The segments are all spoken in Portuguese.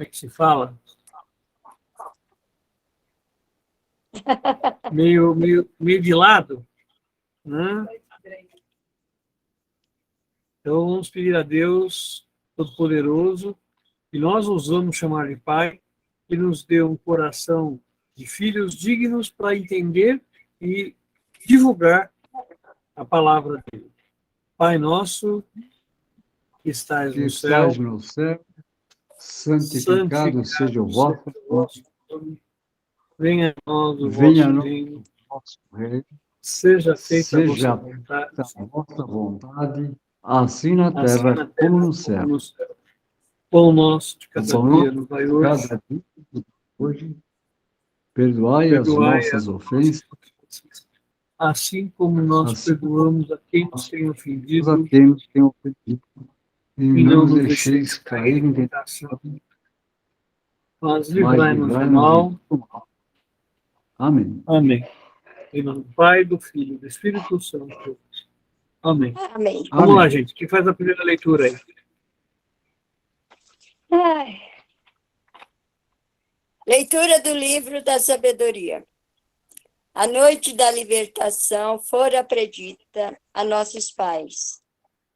é que se fala? Meio de lado, né? Então, vamos pedir a Deus Todo-Poderoso, que nós ousamos chamar de Pai, que nos dê um coração de filhos dignos para entender e divulgar a palavra dele. Pai nosso, que estás no céu, santificado seja o vosso nome. Venha a nós o venha a vosso nós reino, o vosso reino, seja feita a vossa seja vontade, a vossa vontade, assim na assim terra na como terra no como céu. no céu. Pão nosso de O cada pão dia nosso nos dai de hoje, cada dia, hoje, perdoai as perdoai nossas as ofensas, nossas ofensas, assim como nós assim como perdoamos a quem nos tem nós a ofendido, temos tem ofendido. E e não não nos nos deixeis deixeis cair cair em em tentação, tentação, mas mas livrai-nos do livrai-nos mal. do mal. Amém. Amém. Em nome do Pai, do Filho e do Espírito Santo. Amém. Amém. Vamos lá, Amém. gente. Quem faz a primeira leitura aí? Ai. Leitura do livro da sabedoria. A noite da libertação fora predita a nossos pais,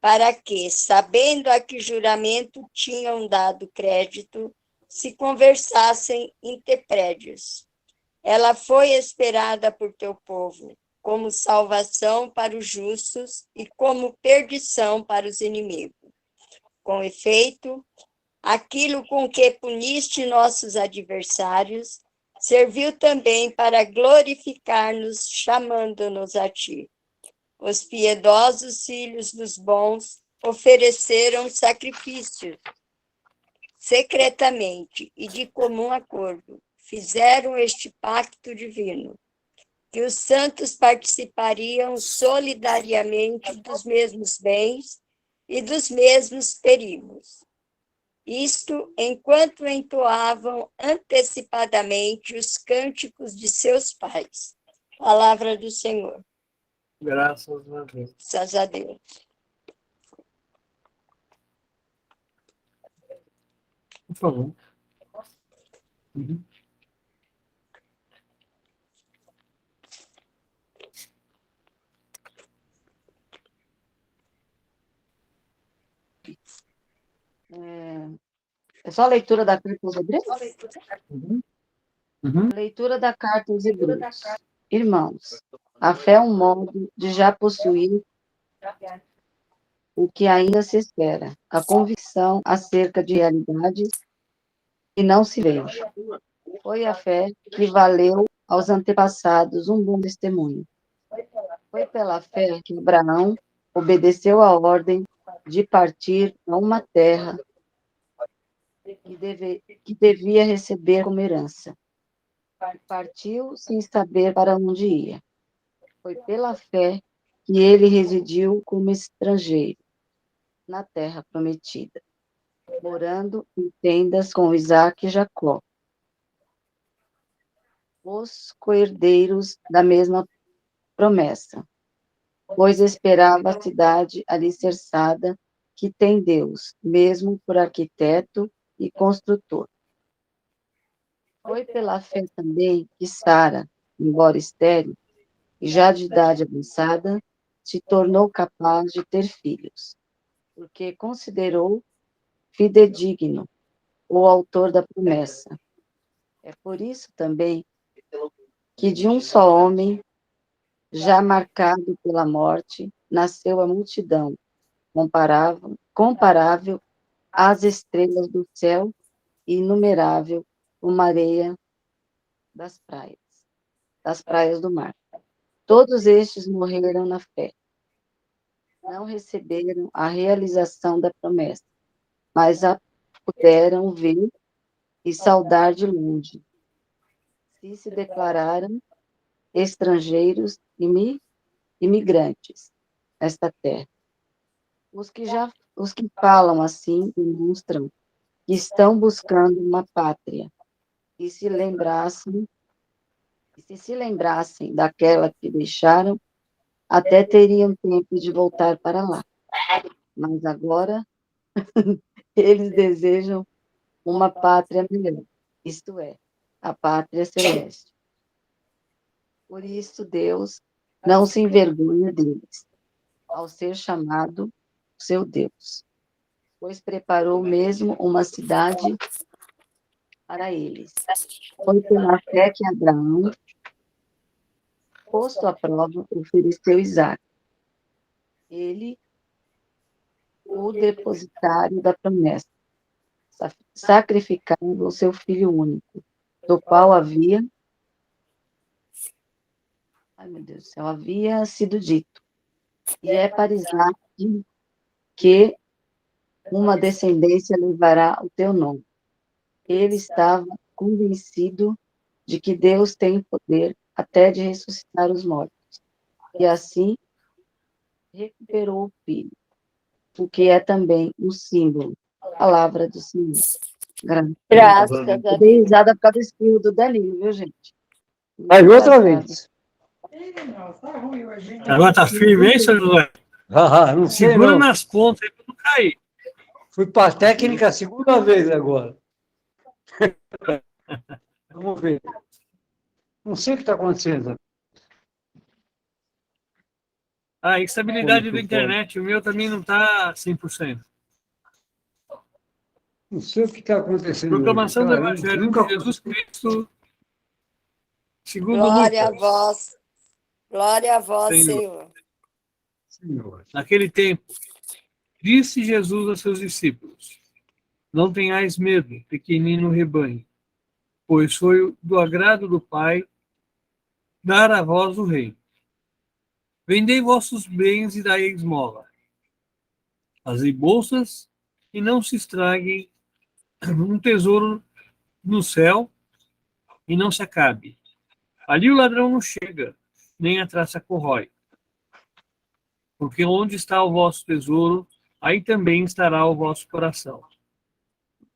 para que, sabendo a que juramento tinham dado crédito, se conversassem interprédios. Ela foi esperada por teu povo, como salvação para os justos e como perdição para os inimigos. Com efeito, aquilo com que puniste nossos adversários serviu também para glorificar-nos, chamando-nos a ti. Os piedosos filhos dos bons ofereceram sacrifícios secretamente e de comum acordo. Fizeram este pacto divino, que os santos participariam solidariamente dos mesmos bens e dos mesmos perigos. Isto enquanto entoavam antecipadamente os cânticos de seus pais. Palavra do Senhor. Graças a Deus. Graças a Deus. Por favor. Uhum. É só a leitura da carta aos Hebreus? Uhum. Uhum. Leitura da carta aos Hebreus. Irmãos, a fé é um modo de já possuir o que ainda se espera, a convicção acerca de realidades que não se veem. Foi a fé que valeu aos antepassados um bom testemunho. Foi pela fé que Abraão obedeceu à ordem de partir a uma terra que devia receber como herança. Partiu sem saber para onde ia. Foi pela fé que ele residiu como estrangeiro na terra prometida, morando em tendas com Isaque e Jacó, os coerdeiros da mesma promessa, pois esperava a cidade alicerçada que tem Deus, mesmo por arquiteto e construtor. Foi pela fé também que Sara, embora estéril e já de idade avançada, se tornou capaz de ter filhos, porque considerou fidedigno o autor da promessa. É por isso também que de um só homem, já marcado pela morte, nasceu a multidão, comparável às estrelas do céu e inumerável como a areia das praias do mar. Todos estes morreram na fé. Não receberam a realização da promessa, mas a puderam ver e saudar de longe. Se declararam estrangeiros e imigrantes nesta terra. Os que falam assim demonstram que estão buscando uma pátria e se se lembrassem daquela que deixaram, até teriam tempo de voltar para lá. Mas agora eles desejam uma pátria melhor, isto é, a pátria celeste. Por isso, Deus não se envergonha deles, ao ser chamado seu Deus, pois preparou mesmo uma cidade para eles. Foi pela fé que Abraão, posto à prova, ofereceu Isaque. Ele, o depositário da promessa, sacrificando o seu filho único, do qual havia, ai meu Deus do céu, havia sido dito. E é para Isaque que uma descendência levará o teu nome. Ele estava convencido de que Deus tem poder até de ressuscitar os mortos. E assim recuperou o filho, o que é também um símbolo, palavra do Senhor. Graças a Eu dei Deus. risada por causa do espirro do Danilo, viu, gente? Mas outra Engraçado. vez. Agora tá firme, hein, seu José? Não sei Segura não. nas pontas aí para não cair. Fui para a técnica a segunda vez agora. Vamos ver. Não sei o que está acontecendo. A instabilidade da internet, o meu também não está 100%. Não sei o que está acontecendo. Proclamação do Cara, Evangelho nunca... de Jesus Cristo, segundo Glória a Lucas. vós. Glória a vós, Senhor. Senhor. Senhor. Naquele tempo, disse Jesus a seus discípulos: Não tenhais medo, pequenino rebanho, pois foi do agrado do Pai dar a vós o reino. Vendei vossos bens e dai esmola. Fazei bolsas e não se estraguem, um tesouro no céu e não se acabe. Ali o ladrão não chega, nem a traça corrói. Porque onde está o vosso tesouro, aí também estará o vosso coração.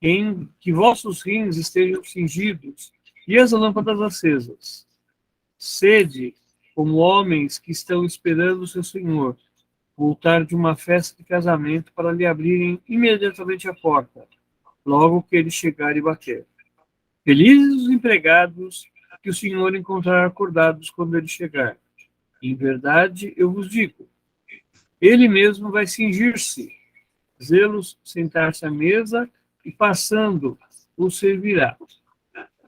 Em que vossos rins estejam cingidos e as lâmpadas acesas. Sede como homens que estão esperando o seu Senhor voltar de uma festa de casamento para lhe abrirem imediatamente a porta, logo que ele chegar e bater. Felizes os empregados que o Senhor encontrar acordados quando ele chegar. Em verdade, eu vos digo, ele mesmo vai cingir-se, zê-los, sentar-se à mesa e, passando, os servirá.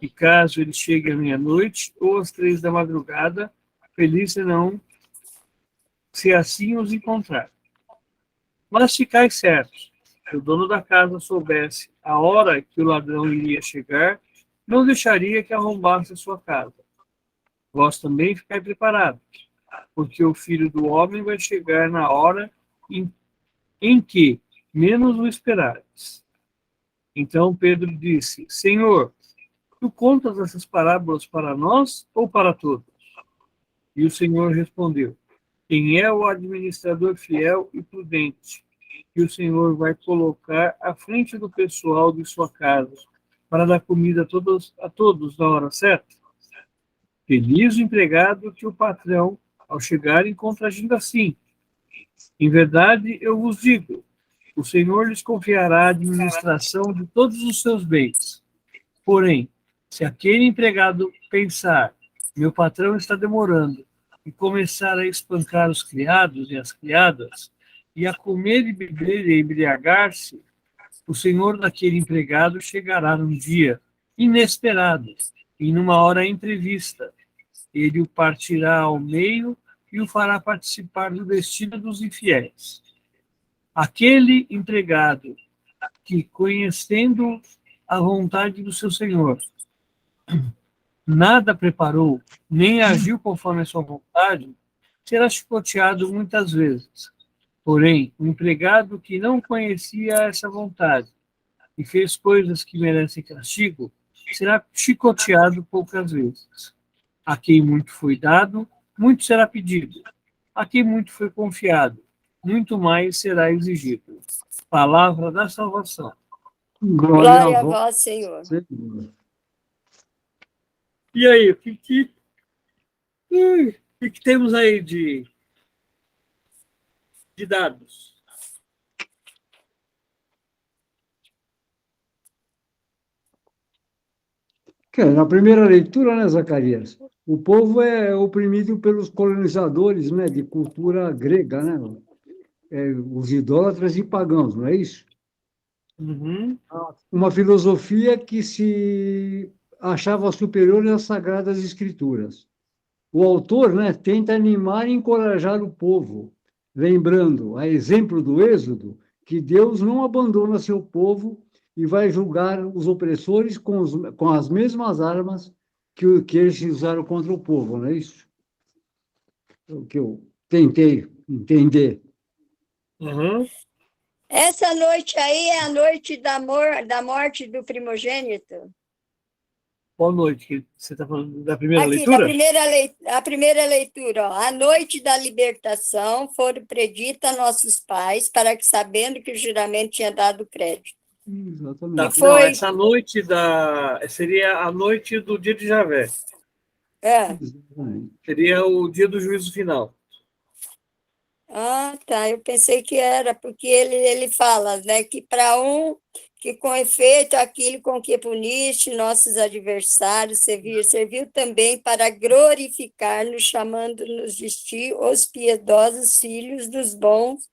E caso ele chegue à meia-noite ou às 3 da madrugada, feliz serão se assim os encontrar. Mas ficais certos, se o dono da casa soubesse a hora que o ladrão iria chegar, não deixaria que arrombasse a sua casa. Vós também ficai preparados, porque o Filho do Homem vai chegar na hora em que menos o esperardes. Então Pedro disse: Senhor, tu contas essas parábolas para nós ou para todos? E o Senhor respondeu: Quem é o administrador fiel e prudente, que o Senhor vai colocar à frente do pessoal de sua casa, para dar comida a todos na hora certa? Feliz o empregado que o patrão, ao chegar, encontra agindo assim. Em verdade, eu vos digo, o Senhor lhes confiará a administração de todos os seus bens. Porém, se aquele empregado pensar, meu patrão está demorando, e começar a espancar os criados e as criadas, e a comer e beber e embriagar-se, o senhor daquele empregado chegará num dia inesperado e numa hora imprevista. Ele o partirá ao meio e o fará participar do destino dos infiéis. Aquele empregado que, conhecendo a vontade do seu senhor, nada preparou, nem agiu conforme a sua vontade, será chicoteado muitas vezes. Porém, o empregado que não conhecia essa vontade e fez coisas que merecem castigo, será chicoteado poucas vezes. A quem muito foi dado, muito será pedido. A quem muito foi confiado, muito mais será exigido. Palavra da salvação. Glória a vós, Senhor. Senhor. E aí, o que temos aí de dados? Na primeira leitura, né, Zacarias? O povo é oprimido pelos colonizadores, né, de cultura grega, né? Os idólatras e pagãos, não é isso? Uhum. Uma filosofia que se achava superior às sagradas escrituras. O autor, né, tenta animar e encorajar o povo, lembrando, a exemplo do Êxodo, que Deus não abandona seu povo e vai julgar os opressores com as mesmas armas que eles usaram contra o povo, não é isso? É o que eu tentei entender. Uhum. Essa noite aí é a noite da morte do primogênito. Boa noite. Que você está falando da primeira Aqui, leitura? a primeira leitura, ó. A noite da libertação foram preditas a nossos pais, para que, sabendo que o juramento tinha dado crédito. Tá. Exatamente. Não, Foi. essa noite seria a noite do dia de Javé. É. Exatamente. Seria o dia do juízo final. Ah, tá. Eu pensei que era, porque ele fala, né, que para um que com efeito aquilo com que puniste nossos adversários serviu também para glorificar-nos, chamando-nos de ti os piedosos filhos dos bons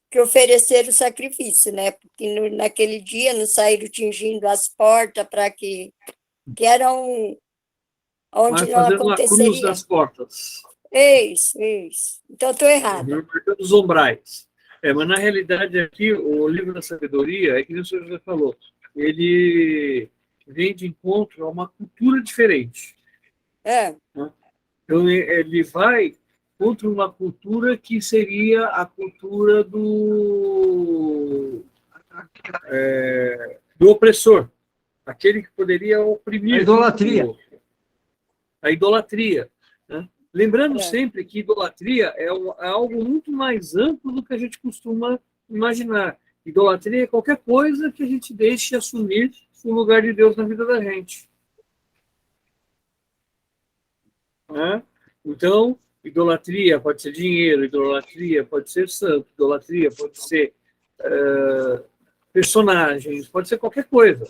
que ofereceram o sacrifício, né? Porque naquele dia não saíram tingindo as portas para que eram onde Vai não fazendo a cruz aconteceria. das portas. Isso, isso. Então, estou errada. Marcando os ombrais. Mas na realidade aqui, o livro da sabedoria, é que nem o senhor já falou, ele vem de encontro a uma cultura diferente. É. Né? Então, ele vai contra uma cultura que seria a cultura do opressor, aquele que poderia A oprimir idolatria. a idolatria. Né? Lembrando É. sempre que idolatria é algo muito mais amplo do que a gente costuma imaginar. Idolatria é qualquer coisa que a gente deixe assumir o lugar de Deus na vida da gente. Né? Então, idolatria pode ser dinheiro, idolatria pode ser santo, idolatria pode ser personagens, pode ser qualquer coisa.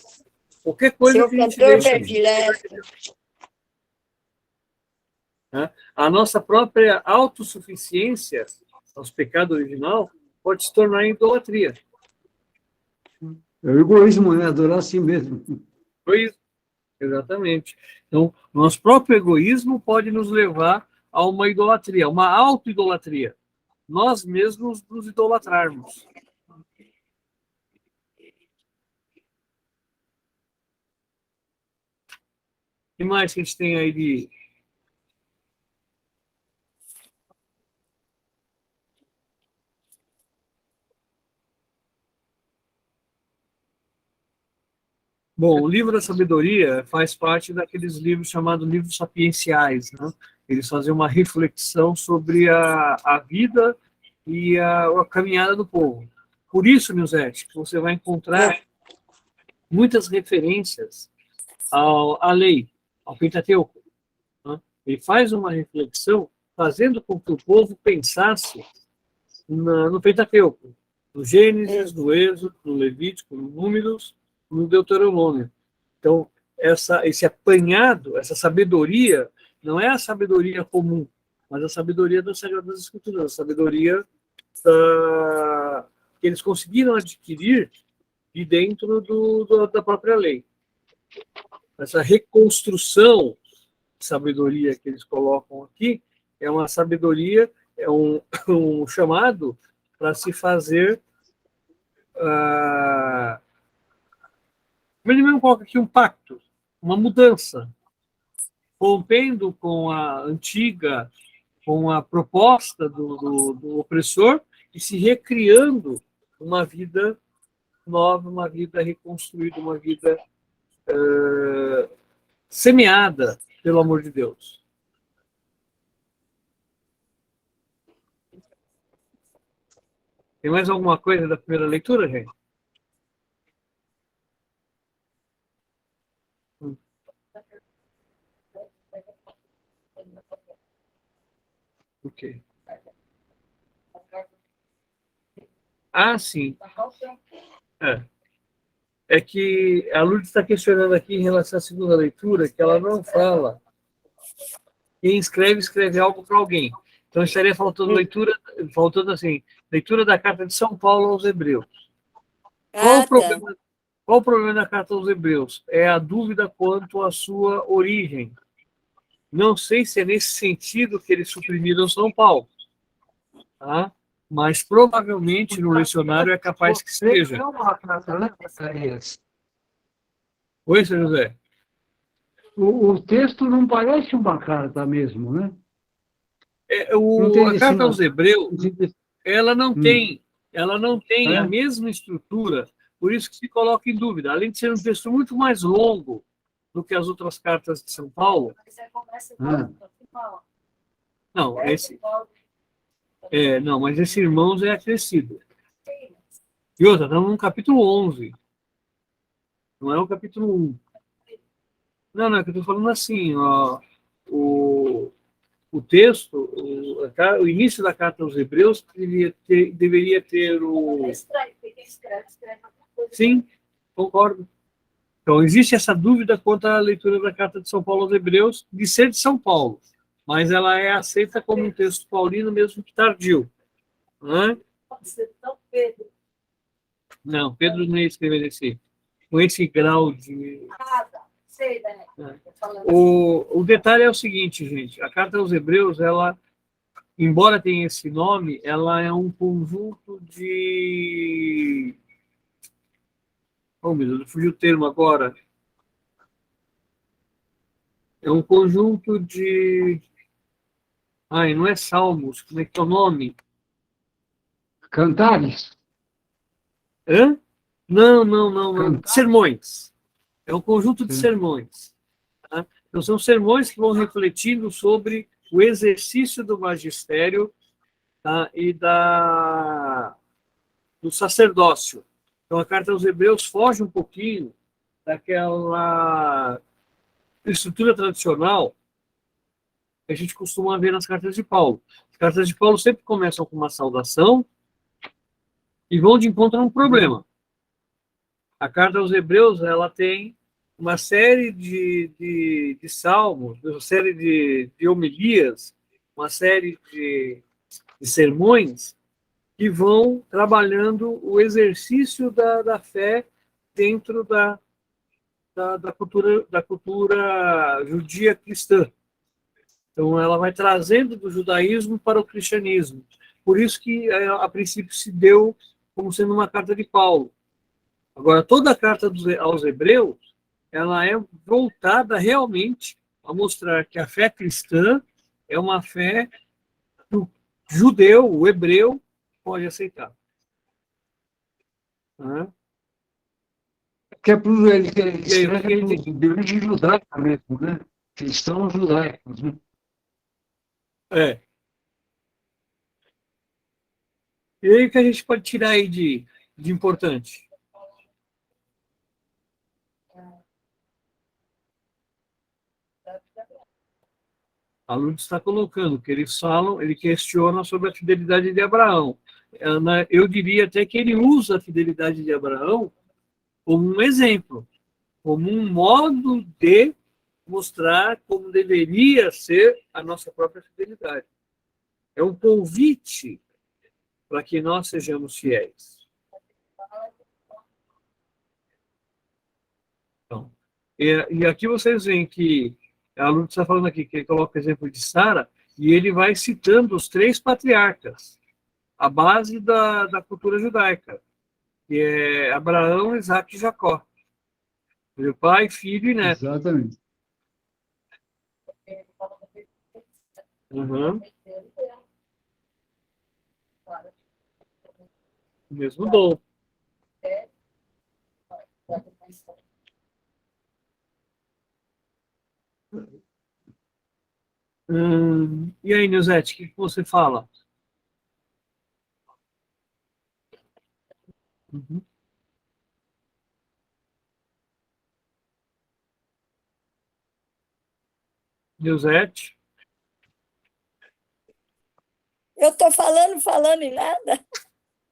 Qualquer coisa Seu que a gente cantor deixe. predileto. Né? A nossa própria autossuficiência, nosso pecado original, pode se tornar idolatria. É o egoísmo, né? Adorar a si mesmo. Foi isso. Exatamente. Então, nosso próprio egoísmo pode nos levar a uma idolatria, uma auto-idolatria. Nós mesmos nos idolatrarmos. O que mais que a gente tem aí de... Bom, o livro da sabedoria faz parte daqueles livros chamados livros sapienciais, né? Eles fazem uma reflexão sobre a vida e a caminhada do povo. Por isso, Nilzete, que você vai encontrar muitas referências à lei, ao Pentateuco. Né? Ele faz uma reflexão fazendo com que o povo pensasse no Pentateuco, no Gênesis, no Êxodo, no Levítico, no Números, no Deuteronômio. Então, esse apanhado, essa sabedoria, não é a sabedoria comum, mas a sabedoria das Sagradas Escrituras, a sabedoria que eles conseguiram adquirir de dentro da própria lei. Essa reconstrução de sabedoria que eles colocam aqui é uma sabedoria, é um chamado para se fazer. Ele mesmo coloca aqui um pacto, uma mudança, rompendo com a antiga, com a proposta do opressor e se recriando uma vida nova, uma vida reconstruída, uma vida semeada pelo amor de Deus. Tem mais alguma coisa da primeira leitura, gente? Ok. Ah, sim. É. é que a Lourdes está questionando aqui em relação à segunda leitura, que ela não fala. Quem escreve, escreve algo para alguém. Então, estaria faltando leitura, faltando assim, leitura da carta de São Paulo aos Hebreus. Ah, tá. Qual o problema da carta aos Hebreus? É a dúvida quanto à sua origem. Não sei se é nesse sentido que eles suprimiram São Paulo, tá? Mas provavelmente no lecionário é capaz que seja. É uma carta, né, Zacarias? Oi, Sr. José. O texto não parece uma carta mesmo, né? Não tem A carta aos destinação. Hebreus, ela não Hum. tem a É? mesma estrutura, por isso que se coloca em dúvida. Além de ser um texto muito mais longo do que as outras cartas de São Paulo, Ah. não, não, mas esse Irmãos é acrescido. E outra, estamos no capítulo 11, não é o capítulo 1. Não, é que eu estou falando assim, ó, o texto, o início da carta aos Hebreus deveria ter o... Sim, concordo. Então, existe essa dúvida quanto à leitura da carta de São Paulo aos Hebreus, de ser de São Paulo, mas ela é aceita como um texto paulino, mesmo que tardio. Né? Não, Pedro não ia escrever com esse grau de... O detalhe é o seguinte, gente, a carta aos Hebreus, ela, embora tenha esse nome, ela é um conjunto de... Oh, meu Deus, fugiu o termo agora. É um conjunto de... Ai, não é salmos, como é que é o nome? Cantares? Hã? Não. Cantares? Sermões. É um conjunto de sermões. Tá? Então, são sermões que vão refletindo sobre o exercício do magistério, tá? E do sacerdócio. Então, a carta aos Hebreus foge um pouquinho daquela estrutura tradicional que a gente costuma ver nas cartas de Paulo. As cartas de Paulo sempre começam com uma saudação e vão de encontro a um problema. A carta aos Hebreus, ela tem uma série de salmos, uma série de homilias, uma série de sermões que vão trabalhando o exercício da fé dentro da cultura judia cristã. Então, ela vai trazendo do judaísmo para o cristianismo. Por isso que, a princípio, se deu como sendo uma carta de Paulo. Agora, toda a carta aos Hebreus, ela é voltada realmente a mostrar que a fé cristã é uma fé que o judeu, o hebreu, pode aceitar. Que é ele escreve de origem judaica mesmo, né? Cristãos judaicos, né? É. E aí o que a gente pode tirar aí de importante? A Lourdes está colocando que eles falam, ele questiona sobre a fidelidade de Abraão. Eu diria até que ele usa a fidelidade de Abraão como um exemplo, como um modo de mostrar como deveria ser a nossa própria fidelidade. É um convite para que nós sejamos fiéis. Então, e aqui vocês veem que a Lourdes está falando aqui que ele coloca o exemplo de Sara e ele vai citando os 3 patriarcas, a base da cultura judaica, que é Abraão, Isaac e Jacó. Meu pai, filho e neto. Exatamente. Uhum. O mesmo dom. E aí, Nilzete, o que você fala? Uhum. Nilzete? Eu estou falando e nada.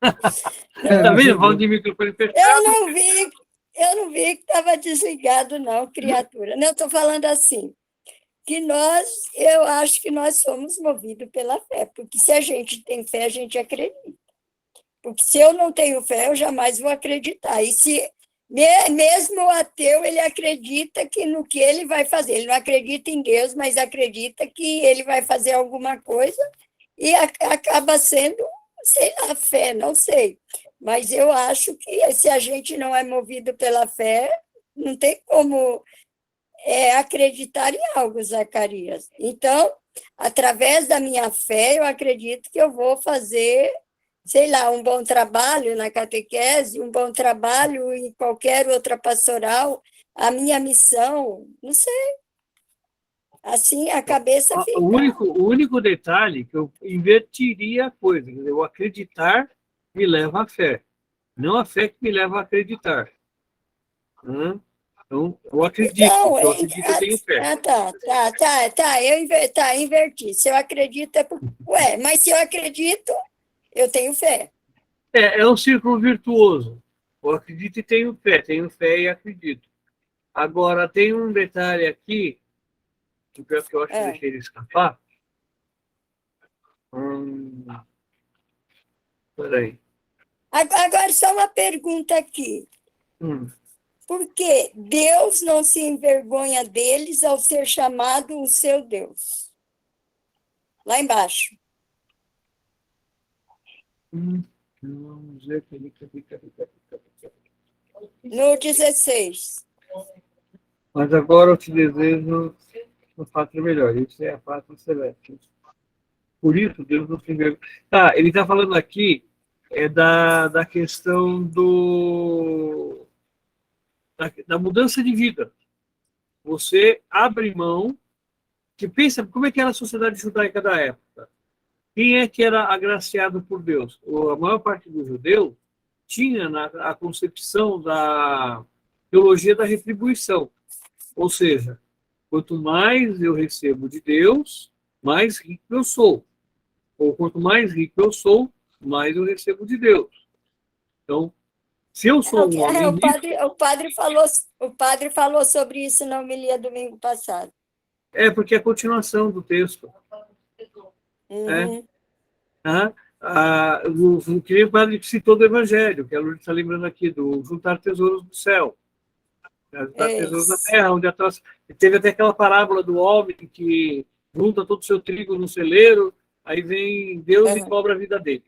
Tá vendo? Falando de microfone fechado. Eu não vi, Eu não vi que estava desligado, não, criatura. Não, estou falando assim, que eu acho que nós somos movidos pela fé, porque se a gente tem fé, a gente acredita. Porque se eu não tenho fé, eu jamais vou acreditar. E se mesmo o ateu, ele acredita que no que ele vai fazer. Ele não acredita em Deus, mas acredita que ele vai fazer alguma coisa e acaba sendo, sei lá, fé, não sei. Mas eu acho que se a gente não é movido pela fé, não tem como acreditar em algo, Zacarias. Então, através da minha fé, eu acredito que eu vou fazer, sei lá, um bom trabalho na catequese, um bom trabalho em qualquer outra pastoral, a minha missão, não sei. Assim a cabeça fica. O único detalhe que eu invertiria a coisa, quer dizer, o acreditar me leva à fé, não a fé que me leva a acreditar. Então, eu acredito, Então, eu tenho fé. eu inverti. Se eu acredito, mas se eu acredito, eu tenho fé. É um círculo virtuoso. Eu acredito e tenho fé e acredito. Agora, tem um detalhe aqui, que eu acho que eu deixei ele escapar. Peraí. Agora, só uma pergunta aqui. Por que Deus não se envergonha deles ao ser chamado o seu Deus? Lá embaixo. No 16. Mas agora eu te desejo uma pátria melhor. Isso é a pátria celeste. Por isso, Deus não se envergonha. Ele está falando aqui da questão da mudança de vida. Você abre mão, que pensa, como é que era a sociedade judaica da época? Quem é que era agraciado por Deus? A maior parte do judeu tinha a concepção da teologia da retribuição. Ou seja, quanto mais eu recebo de Deus, mais rico eu sou. Ou quanto mais rico eu sou, mais eu recebo de Deus. Então, se eu sou um homem rico... O padre falou sobre isso na homilia domingo passado. Porque é a continuação do texto. Uhum. O padre citou do Evangelho, que a Lourdes está lembrando aqui, do juntar tesouros do céu. Juntar tesouros na terra, onde atrás... Teve até aquela parábola do homem que junta todo o seu trigo no celeiro, aí vem Deus e cobra a vida dele.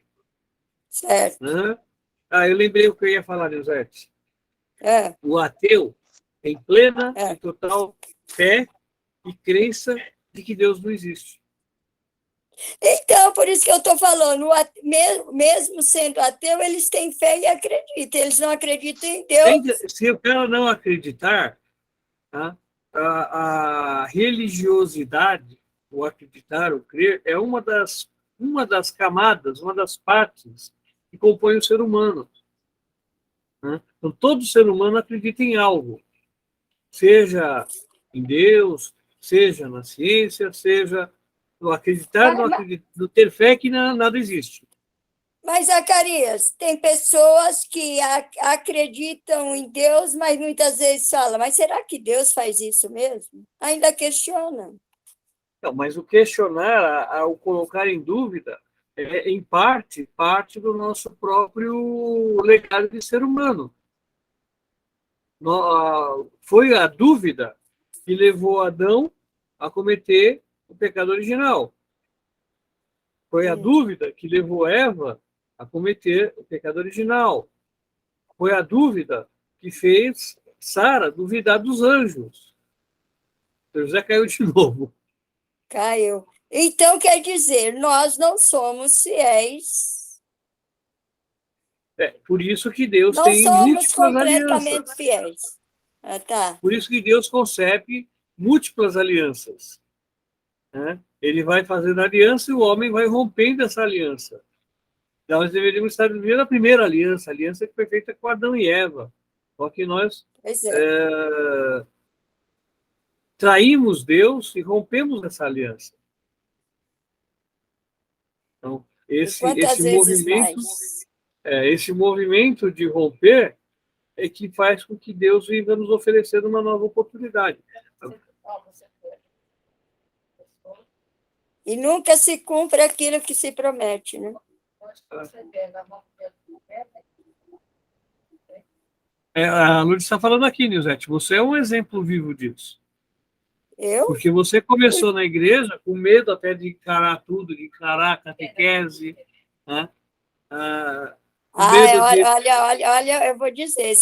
Certo. Eu lembrei o que eu ia falar, Elisete. É. O ateu tem plena e total fé e crença de que Deus não existe. Então, por isso que eu estou falando, mesmo sendo ateu, eles têm fé e acreditam. Eles não acreditam em Deus. Se o cara não acreditar, a religiosidade, o acreditar, o crer, é uma das camadas, uma das partes que compõe o ser humano. Então, todo ser humano acredita em algo, seja em Deus, seja na ciência, seja no acreditar, no ter fé que nada existe. Mas, Zacarias, tem pessoas que acreditam em Deus, mas muitas vezes falam, mas será que Deus faz isso mesmo? Ainda questionam. Não, mas o questionar, o colocar em dúvida, em parte do nosso próprio legado de ser humano. Foi a dúvida que levou Adão a cometer o pecado original. Foi a dúvida que levou Eva a cometer o pecado original. Foi a dúvida que fez Sara duvidar dos anjos. José caiu de novo. Caiu. Então, quer dizer, nós não somos fiéis. Por isso que Deus não tem múltiplas completamente alianças. fiéis. Tá. Por isso que Deus concebe múltiplas alianças. Ele vai fazendo aliança e o homem vai rompendo essa aliança. Nós deveríamos estar vivendo a primeira aliança, a aliança que foi feita com Adão e Eva. Só que nós traímos Deus e rompemos essa aliança. Então, esse movimento de romper é que faz com que Deus viva nos oferecendo uma nova oportunidade. E nunca se cumpre aquilo que se promete, né? A Lourdes está falando aqui, Nilzete, você é um exemplo vivo disso. Eu? Porque você começou na igreja com medo até de encarar tudo, de encarar a catequese, né? O medo de... Olha, eu vou dizer,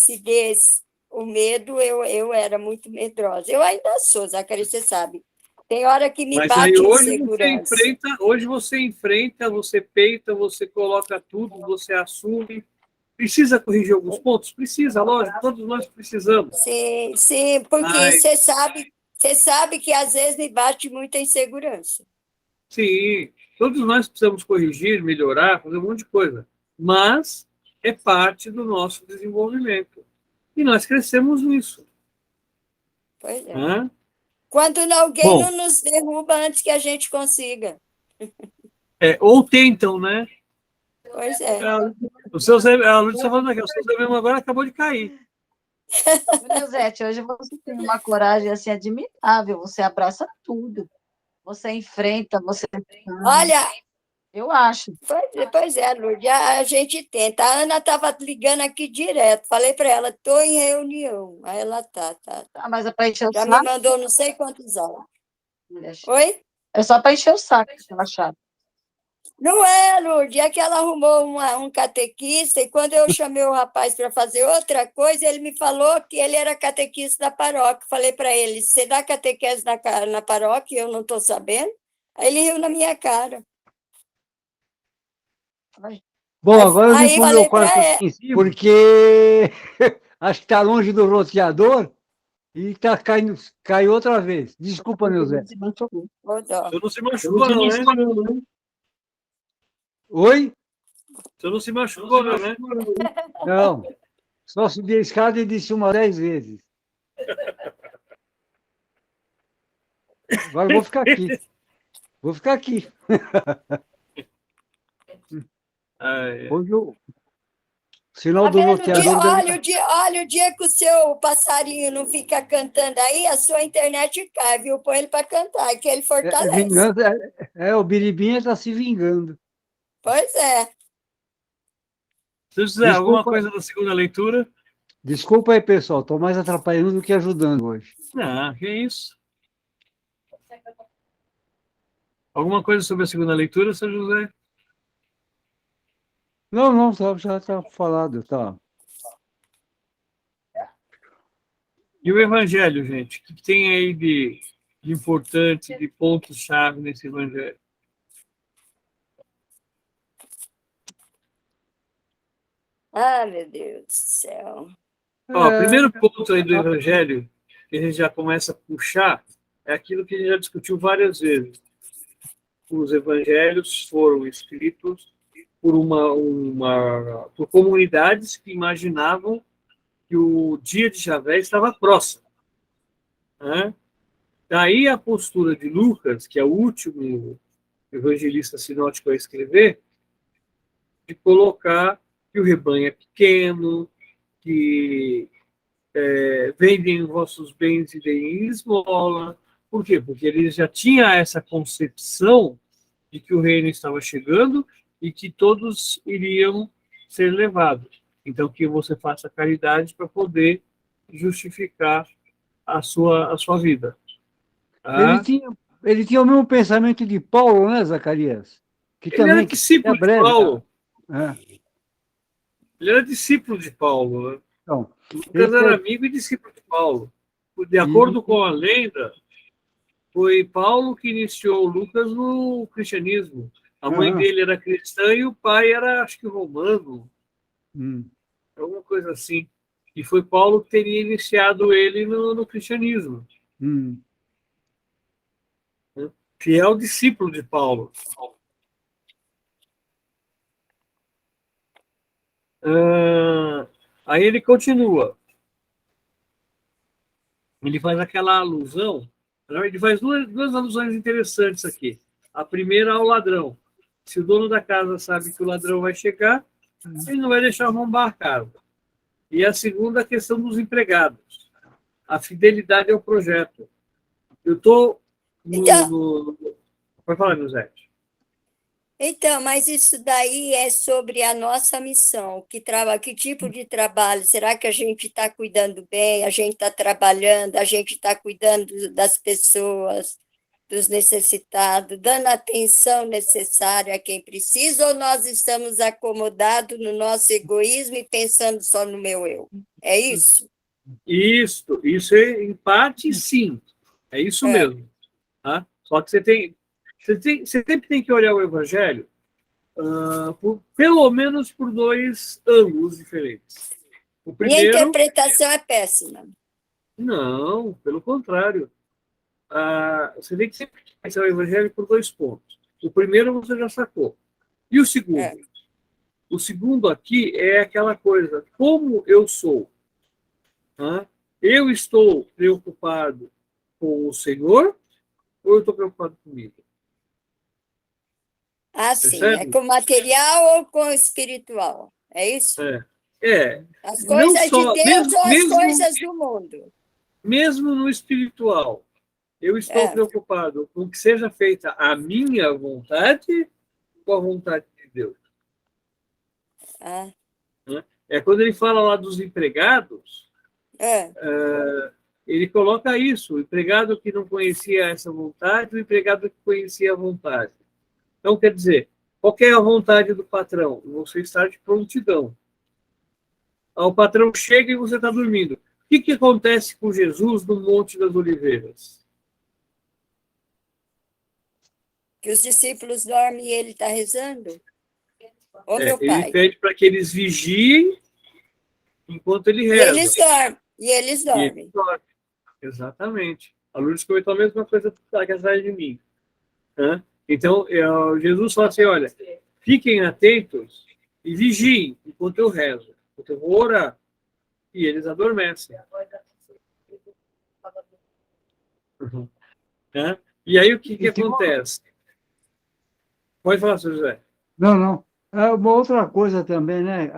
o medo, eu era muito medrosa. Eu ainda sou, Zacarias, você sabe. Tem hora que me Mas aí bate hoje insegurança. você enfrenta, você peita, você coloca tudo, você assume. Precisa corrigir alguns pontos? Precisa, lógico, todos nós precisamos. Sim, porque Mas, você sabe que às vezes me bate muita insegurança. sim, todos nós precisamos corrigir, melhorar, fazer um monte de coisa. Mas é parte do nosso desenvolvimento. E nós crescemos nisso. Pois é. Né? Quando alguém Bom, não nos derruba antes que a gente consiga. ou tentam, né? Pois é. A Lourdes está falando aqui, o seu Zé mesmo agora acabou de cair. Nilzete, hoje você tem uma coragem assim admirável, você abraça tudo, você enfrenta, você... Olha, Eu acho. pois é, Lourdes, a gente tenta. A Ana estava ligando aqui direto. Falei para ela, estou em reunião. Aí ela tá. Ah, mas é para encher o Já me saco? mandou não sei quantos áudios. Oi? É só para encher o saco, ela chata. Não é, Lourdes, é que ela arrumou um catequista e quando eu chamei o rapaz para fazer outra coisa, ele me falou que ele era catequista da paróquia. Falei para ele, você dá catequese na paróquia? Eu não estou sabendo. Aí ele riu na minha cara. Bom, agora eu vim para o meu falei para quarto ele, aqui, porque acho que está longe do roteador e caiu outra vez. Desculpa, Nilzete. Você não se machucou, não, né? Oi? Você não se machucou, não, né? Não. Só subi a escada e desci umas 10 vezes. Agora eu vou ficar aqui. Vou ficar aqui. Hoje o sinal tá do vendo? roteador deve Olha o dia que o seu passarinho não fica cantando aí, a sua internet cai, viu? Põe ele para cantar, que ele fortalece. vingança. O Biribinha está se vingando. Pois é. Se você quiser alguma coisa da segunda leitura... Desculpa aí, pessoal. Estou mais atrapalhando do que ajudando hoje. Não, que isso. Alguma coisa sobre a segunda leitura, São José? Não, já está falado, tá. E o Evangelho, gente? O que tem aí de importante, de pontos-chave nesse Evangelho? Ah, meu Deus do céu. Ó, o primeiro ponto aí do Evangelho, que a gente já começa a puxar, é aquilo que a gente já discutiu várias vezes. Os Evangelhos foram escritos por por comunidades que imaginavam que o dia de Javé estava próximo. Né? Daí a postura de Lucas, que é o último evangelista sinótico a escrever, de colocar que o rebanho é pequeno, que vendem vossos bens e deem esmola. Por quê? Porque ele já tinha essa concepção de que o reino estava chegando e que todos iriam ser levados. Então, que você faça caridade para poder justificar a sua vida. Tá? Ele tinha o mesmo pensamento de Paulo, né, Zacarias? Que Ele também era discípulo é breve, de Paulo. Tá? Ele era discípulo de Paulo. Né? Então, Lucas era amigo e discípulo de Paulo. De acordo com a lenda, foi Paulo que iniciou Lucas no cristianismo. A mãe dele era cristã e o pai era, acho que, romano. Alguma coisa assim. E foi Paulo que teria iniciado ele no cristianismo. Fiel discípulo de Paulo. Aí ele continua. Ele faz aquela alusão. Ele faz duas alusões interessantes aqui. A primeira ao ladrão. Se o dono da casa sabe que o ladrão vai chegar, ele não vai deixar arrombar a casa. E a segunda, a questão dos empregados. A fidelidade ao projeto. Eu estou Então, Pode falar, José. Então, mas isso daí é sobre a nossa missão. Que tipo de trabalho? Será que a gente está cuidando bem? A gente está trabalhando? A gente está cuidando das pessoas, dos necessitados, dando a atenção necessária a quem precisa? Ou nós estamos acomodados no nosso egoísmo e pensando só no meu eu? É isso? Isso é, em parte, sim. É isso É. mesmo. Tá? Só que você sempre tem que olhar o Evangelho pelo menos por dois ângulos diferentes. O Minha primeiro, interpretação é péssima. não, pelo contrário. Você tem que sempre pensar o Evangelho por dois pontos. O primeiro você já sacou. E o segundo? É. O segundo aqui é aquela coisa, como eu sou? Tá? Eu estou preocupado com o Senhor ou eu estou preocupado comigo? Ah, sim. É Percebe? com material ou com espiritual? É isso? É, As não coisas de só, Deus ou as coisas do mundo? mesmo no espiritual, eu estou É. preocupado com que seja feita a minha vontade ou a vontade de Deus. Ah, Né? É quando ele fala lá dos empregados, é. ele coloca isso, o empregado que não conhecia essa vontade, o empregado que conhecia a vontade. Então, quer dizer, qual é a vontade do patrão? Você estar de prontidão. O patrão chega e você está dormindo. O que acontece com Jesus no Monte das Oliveiras? Que os discípulos dormem e ele está rezando? Ô, meu Ele pai. pede para que eles vigiem enquanto ele E reza. eles dormem. E eles E ele dormem. dorme. Exatamente. A Lourdes comentou a mesma coisa que atrás de mim. Né? Então, Jesus fala assim, olha, fiquem atentos e vigiem enquanto eu rezo, enquanto eu vou orar. E eles adormecem. Uhum. Né? E aí, o que acontece? Pode falar, seu José. Não, não. É uma outra coisa também, né?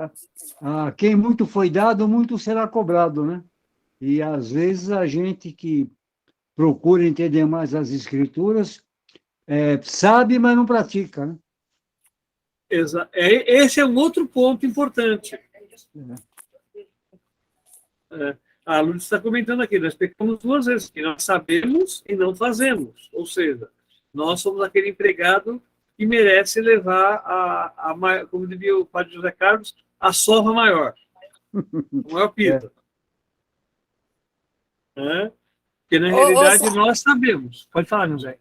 Quem muito foi dado, muito será cobrado, né? E às vezes a gente que procura entender mais as escrituras sabe, mas não pratica, né? Esse é um outro ponto importante. A Lourdes está comentando aqui, nós pecamos duas vezes, que nós sabemos e não fazemos. Ou seja, nós somos aquele empregado que merece levar como diria o padre José Carlos, a sova maior. O maior pito. Né? Porque, na realidade, nós sabemos. Pode falar, José.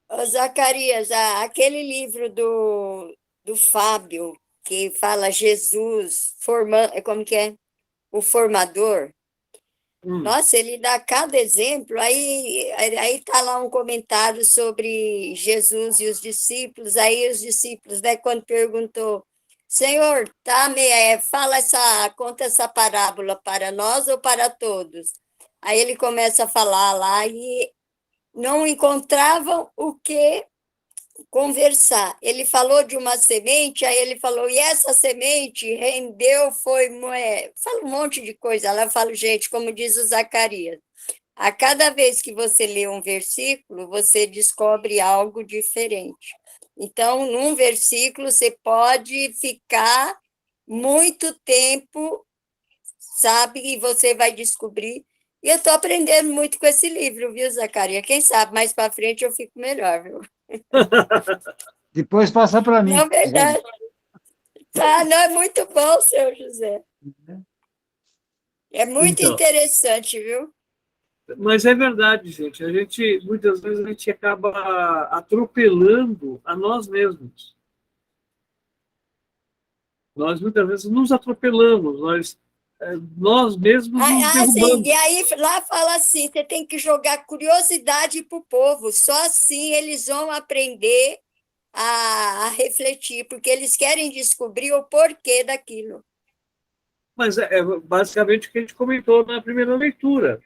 Ô, Zacarias, aquele livro do Fábio, que fala Jesus, como que é? O formador. Nossa, ele dá cada exemplo, aí tá lá um comentário sobre Jesus e os discípulos, aí os discípulos, né, quando perguntou, Senhor, conta essa parábola para nós ou para todos? Aí ele começa a falar lá e não encontravam o que conversar. Ele falou de uma semente, aí ele falou, e essa semente rendeu, fala um monte de coisa. Ela fala, gente, como diz o Zacarias, a cada vez que você lê um versículo, você descobre algo diferente. Então, num versículo, você pode ficar muito tempo, sabe, e você vai descobrir. E eu estou aprendendo muito com esse livro, viu, Zacarias? Quem sabe mais para frente eu fico melhor, viu? Depois passa para mim. Não, verdade. Tá, não, é muito bom, seu José. É muito Então, interessante, viu? mas é verdade, gente. Muitas vezes, a gente acaba atropelando a nós mesmos. Nós, muitas vezes, nos atropelamos. Nós mesmos nos Sim, derrubamos. e aí lá fala assim, você tem que jogar curiosidade para o povo, só assim eles vão aprender a refletir, porque eles querem descobrir o porquê daquilo. Mas é basicamente o que a gente comentou na primeira leitura.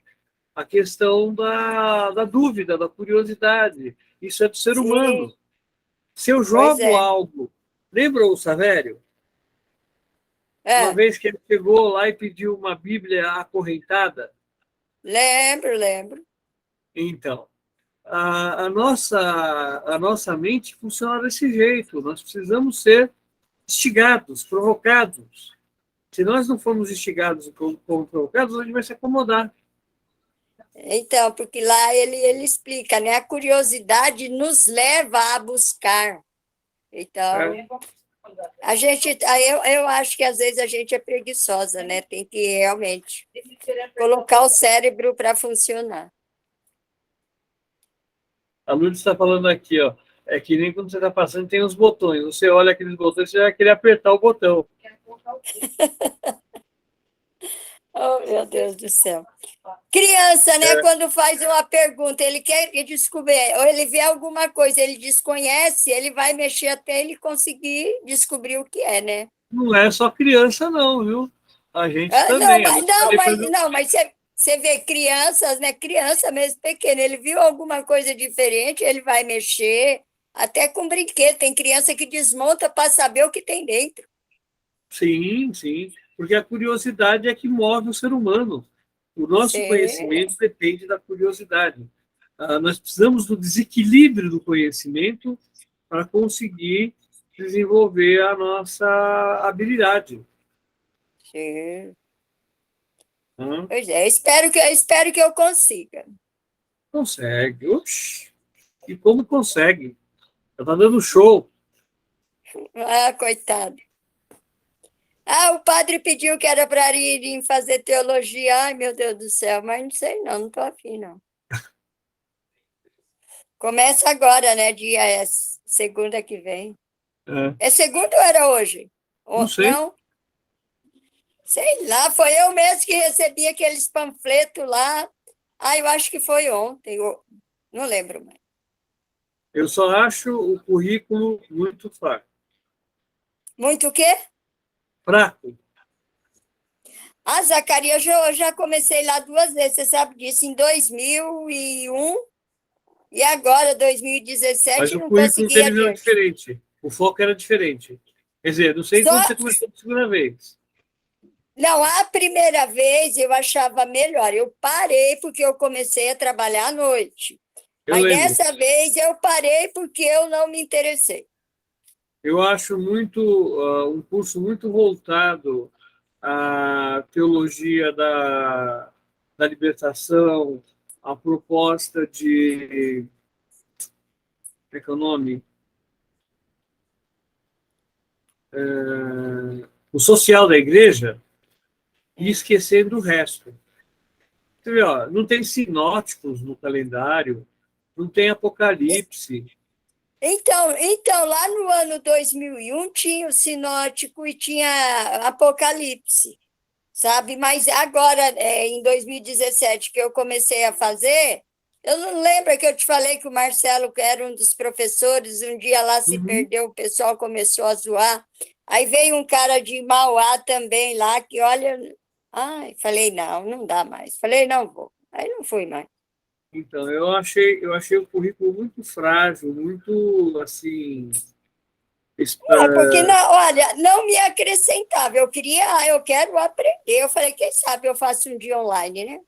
A questão da dúvida, da curiosidade. Isso é do ser humano. Sim, Se eu pois jogo é. algo... Lembra o Savério? Uma vez que ele chegou lá e pediu uma Bíblia acorrentada. Lembro. Então, a nossa mente funciona desse jeito. Nós precisamos ser instigados, provocados. Se nós não formos instigados como provocados, a gente vai se acomodar. Então, porque lá ele explica, né? A curiosidade nos leva a buscar. Então, eu acho que às vezes a gente é preguiçosa, né? Tem que realmente colocar o cérebro para funcionar. A Lourdes está falando aqui, ó. É que nem quando você está passando, tem os botões. Você olha aqueles botões, você vai querer apertar o botão. Oh, meu Deus do céu. Criança, né? Quando faz uma pergunta, ele quer descobrir, ou ele vê alguma coisa, ele desconhece, ele vai mexer até ele conseguir descobrir o que é, né? Não é só criança, não, viu? A gente Não, também. mas você vê crianças, né? Criança mesmo pequena, ele viu alguma coisa diferente, ele vai mexer, até com brinquedo. Tem criança que desmonta para saber o que tem dentro. Sim, sim. Porque a curiosidade é que move o ser humano. O nosso conhecimento depende da curiosidade. Nós precisamos do desequilíbrio do conhecimento para conseguir desenvolver a nossa habilidade. Sim. Hã? Pois é, espero que eu consiga. Consegue. Oxi. E como consegue? Está dando show. Ah, coitado. Ah, o padre pediu que era para ir fazer teologia. Ai, meu Deus do céu, mas não sei não estou afim, não. Começa agora, né? Segunda que vem. É segunda ou era hoje? Não sei. Não? Sei lá, foi eu mesmo que recebi aqueles panfletos lá. Ah, eu acho que foi ontem, não lembro mais. Eu só acho o currículo muito fraco. Muito o quê? Fraco. Ah, Zacarias, eu já comecei lá 2 vezes, você sabe disso, em 2001 e agora, 2017, Mas o não currículo consegui deles era adiante. diferente. O foco era diferente. Quer dizer, não sei Só, quando você começou a segunda vez. não, a primeira vez eu achava melhor. Eu parei porque eu comecei a trabalhar à noite. Eu Mas lembro. dessa vez eu parei porque eu não me interessei. Eu acho um curso muito voltado à teologia da libertação, à proposta de. Como é que é o nome? O social da igreja, e esquecendo o resto. Você vê, ó, não tem sinóticos no calendário, não tem Apocalipse. Então, lá no ano 2001 tinha o Sinótico e tinha Apocalipse, sabe? Mas agora, em 2017, que eu comecei a fazer, eu não lembro que eu te falei que o Marcelo, que era um dos professores, um dia lá se Uhum. perdeu, o pessoal começou a zoar. Aí veio um cara de Mauá também lá, que olha. Ai, falei, não, não dá mais. Falei, não vou. Aí não fui mais. Então, eu achei o currículo muito frágil, muito assim. Porque, não, olha, não me acrescentava. Eu quero aprender. Eu falei, quem sabe eu faço um dia online, né?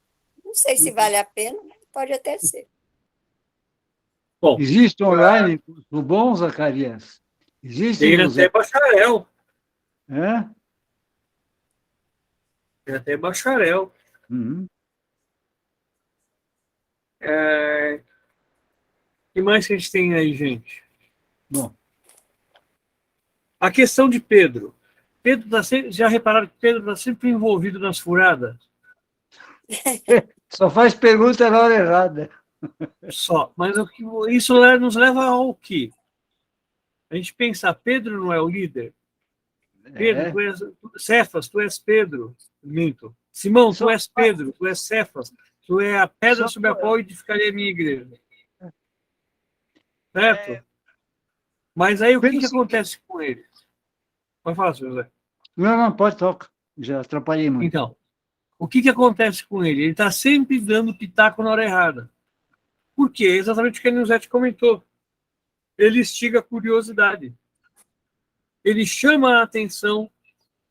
Não sei se vale a pena, mas pode até ser. Bom, Existe online curso bom, Zacarias? Existe, tem José? até bacharel. É? Tem até bacharel. Uhum. O que mais que a gente tem aí, gente? Bom, A questão de Pedro. Pedro tá sempre, já repararam que Pedro está sempre envolvido nas furadas? só faz pergunta na hora errada. Só. Mas isso nos leva ao quê? A gente pensa, Pedro não é o líder? Pedro, É. Cefas, tu és Pedro. Minto. Simão, tu Só, és Pedro, tu és Cefas. Tu és a pedra só, sobre a qual edificarei a minha igreja. Certo? Mas aí o que pelo seguinte. acontece com ele? Pode falar, senhor José. Não, pode tocar. Já atrapalhei muito. Então, o que acontece com ele? Ele está sempre dando pitaco na hora errada. Por quê? Exatamente o que a Nilzete comentou. Ele instiga a curiosidade. Ele chama a atenção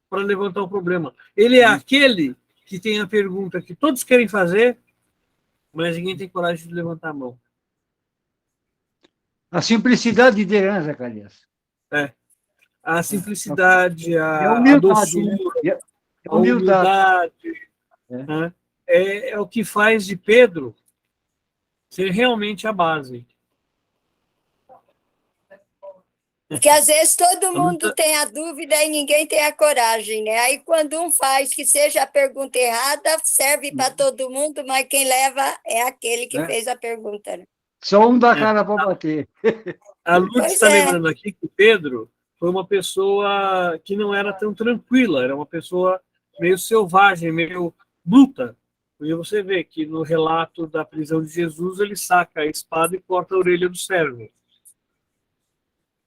para levantar o problema. Ele é aquele que tem a pergunta que todos querem fazer, mas ninguém tem coragem de levantar a mão. A simplicidade dele, né, Zacarias? É. A simplicidade, É a a humildade, né? doçura, É a a humildade. humildade, É. né? É o que faz de Pedro ser realmente a base. Porque às vezes todo mundo Muita- tem a dúvida e ninguém tem a coragem, né? Aí quando um faz que seja a pergunta errada, serve para todo mundo, mas quem leva é aquele que É. fez a pergunta, né? Só um dá É. cara para bater. A Lourdes Pois está é. lembrando aqui que Pedro foi uma pessoa que não era tão tranquila, era uma pessoa meio selvagem, meio bruta. E você vê que no relato da prisão de Jesus, ele saca a espada e corta a orelha do servo.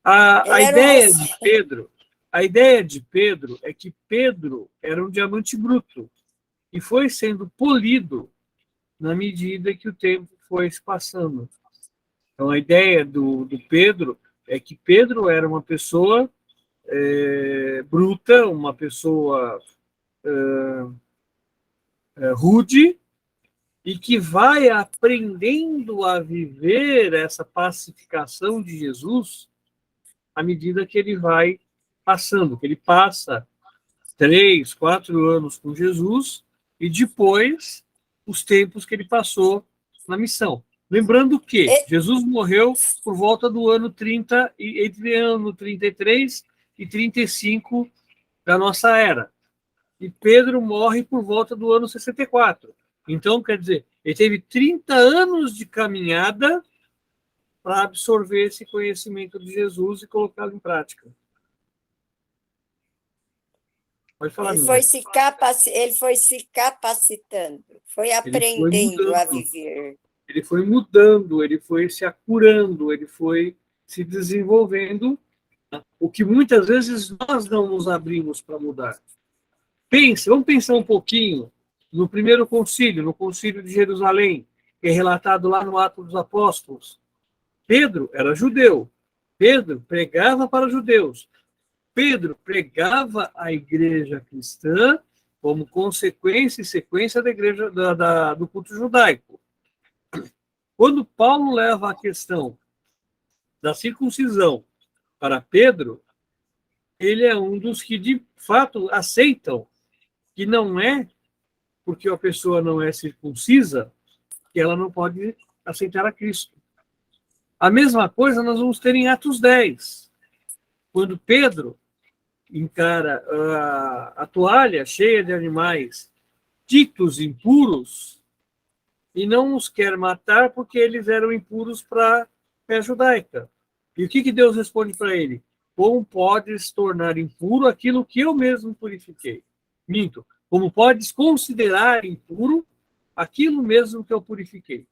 A Ele era um ideia moço. de Pedro, a ideia de Pedro é que Pedro era um diamante bruto e foi sendo polido na medida que o tempo foi se passando. Então, a ideia do Pedro é que Pedro era uma pessoa bruta, uma pessoa rude, e que vai aprendendo a viver essa pacificação de Jesus à medida que ele vai passando, que ele passa 3, 4 anos com Jesus e depois os tempos que ele passou na missão. Lembrando que Jesus morreu por volta do ano 30, entre ano 33 e 35 da nossa era. E Pedro morre por volta do ano 64. Então, quer dizer, ele teve 30 anos de caminhada para absorver esse conhecimento de Jesus e colocá-lo em prática. Pode falar, meu velho. Ele foi se capacitando, foi Ele foi aprendendo a mudando. viver. Ele foi mudando, ele foi se acurando, ele foi se desenvolvendo, o que muitas vezes nós não nos abrimos para mudar. Vamos pensar um pouquinho no primeiro concílio, no concílio de Jerusalém, que é relatado lá no Atos dos Apóstolos. Pedro era judeu, Pedro pregava para os judeus, Pedro pregava a igreja cristã como consequência e sequência da igreja do culto judaico. Quando Paulo leva a questão da circuncisão para Pedro, ele é um dos que, de fato, aceitam que não é porque a pessoa não é circuncisa que ela não pode aceitar a Cristo. A mesma coisa nós vamos ter em Atos 10, quando Pedro encara a toalha cheia de animais ditos impuros e não os quer matar porque eles eram impuros para a fé judaica. E o que Deus responde para ele? Como podes tornar impuro aquilo que eu mesmo purifiquei? Minto. Como podes considerar impuro aquilo mesmo que eu purifiquei?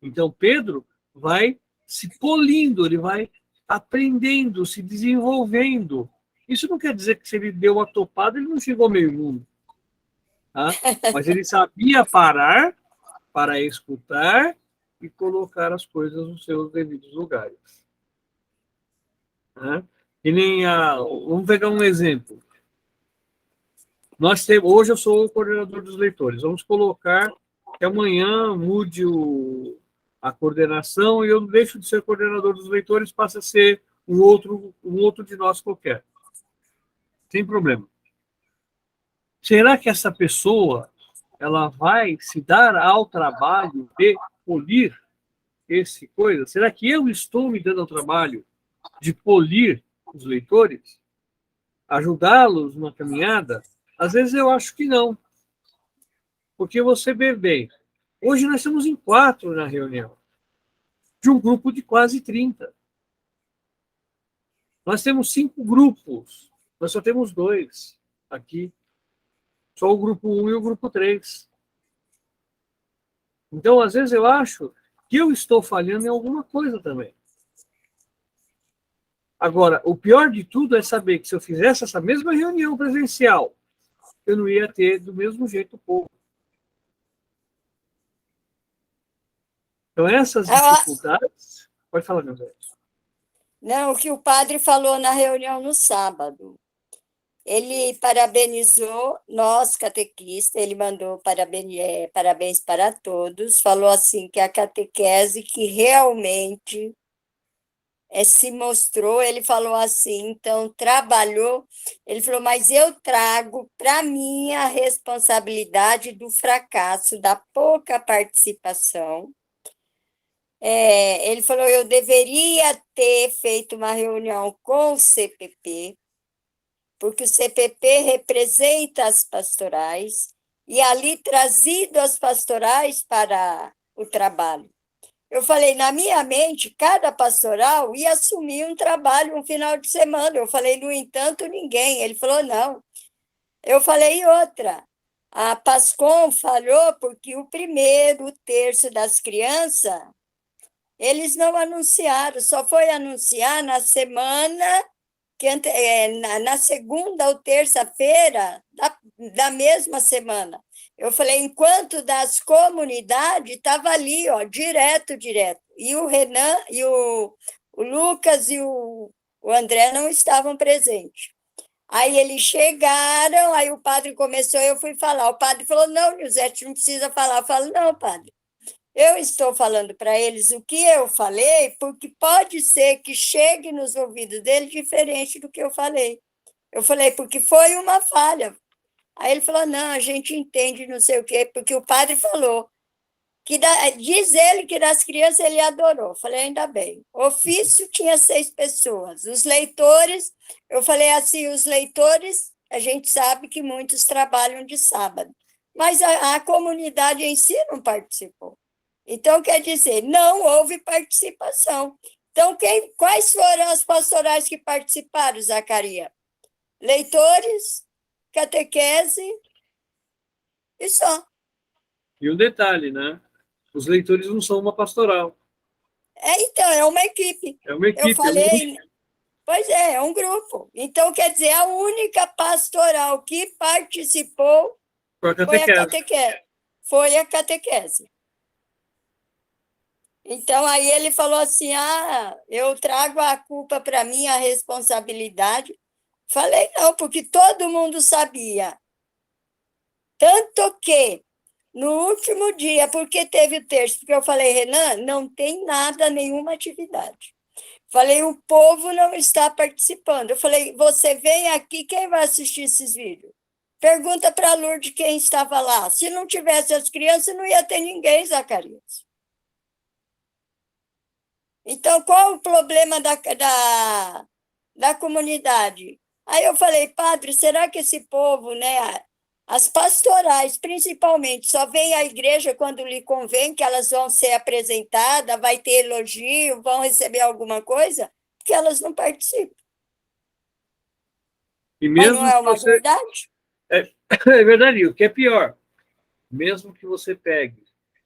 Então, Pedro vai se polindo, ele vai aprendendo, se desenvolvendo. Isso não quer dizer que se ele deu a topada, ele não chegou meio mundo. Tá? Mas ele sabia parar para escutar e colocar as coisas nos seus devidos lugares. Né? E nem vamos pegar um exemplo. Hoje eu sou o coordenador dos leitores. Vamos colocar que amanhã mude a coordenação e eu deixo de ser coordenador dos leitores, passa a ser um outro de nós qualquer. Sem problema. Será que essa pessoa ela vai se dar ao trabalho de polir esse coisa? Será que eu estou me dando ao trabalho de polir os leitores? Ajudá-los na caminhada? Às vezes eu acho que não. Porque você vê bem, hoje nós estamos em 4 na reunião, de um grupo de quase 30. Nós temos 5 grupos, nós só temos 2 aqui. Só o grupo 1 e o grupo 3. Então, às vezes, eu acho que eu estou falhando em alguma coisa também. Agora, o pior de tudo é saber que se eu fizesse essa mesma reunião presencial, eu não ia ter do mesmo jeito o povo. Então, essas dificuldades... Pode falar, meu velho. Não, o que o padre falou na reunião no sábado. Ele parabenizou nós, catequistas, ele mandou parabéns para todos, falou assim que a catequese que realmente se mostrou, ele falou assim, então trabalhou, ele falou, mas eu trago para mim a responsabilidade do fracasso, da pouca participação. Ele falou, eu deveria ter feito uma reunião com o CPP, porque o CPP representa as pastorais, e ali trazido as pastorais para o trabalho. Eu falei, na minha mente, cada pastoral ia assumir um trabalho um final de semana. Eu falei, no entanto, ninguém. Ele falou, não. Eu falei outra. A Pascom falhou porque o primeiro terço das crianças, eles não anunciaram, só foi anunciar na semana, na segunda ou terça-feira da mesma semana. Eu falei, enquanto das comunidades, estava ali, ó, direto. E o Renan, e o Lucas e o André não estavam presentes. Aí eles chegaram, aí o padre começou, eu fui falar. O padre falou, não, Nilzete, não precisa falar. Eu falo, não, padre, eu estou falando para eles o que eu falei, porque pode ser que chegue nos ouvidos deles diferente do que eu falei. Eu falei, porque foi uma falha. Aí ele falou, não, a gente entende, não sei o quê, porque o padre falou, diz ele que das crianças ele adorou. Eu falei, ainda bem. O ofício tinha 6 pessoas. Os leitores, eu falei assim, os leitores, a gente sabe que muitos trabalham de sábado, mas a comunidade em si não participou. Então, quer dizer, não houve participação. Então, quais foram as pastorais que participaram, Zacarias? Leitores, catequese e só. E um detalhe, né? Os leitores não são uma pastoral. Então, é uma equipe. É uma equipe. Eu falei, pois é um grupo. Então, quer dizer, a única pastoral que participou foi a catequese. Então, aí ele falou assim, eu trago a culpa para mim, a responsabilidade. Falei, não, porque todo mundo sabia. Tanto que, no último dia, porque teve o terço, porque eu falei, Renan, não tem nada, nenhuma atividade. Falei, o povo não está participando. Eu falei, você vem aqui, quem vai assistir esses vídeos? Pergunta para a Lourdes quem estava lá. Se não tivesse as crianças, não ia ter ninguém, Zacarias. Então, qual o problema da comunidade? Aí eu falei, padre, será que esse povo, né, as pastorais, principalmente, só vêm à igreja quando lhe convém, que elas vão ser apresentadas, vai ter elogio, vão receber alguma coisa? Porque elas não participam. E mesmo mas não é uma verdade? É verdade, e o que é pior, mesmo que você pegue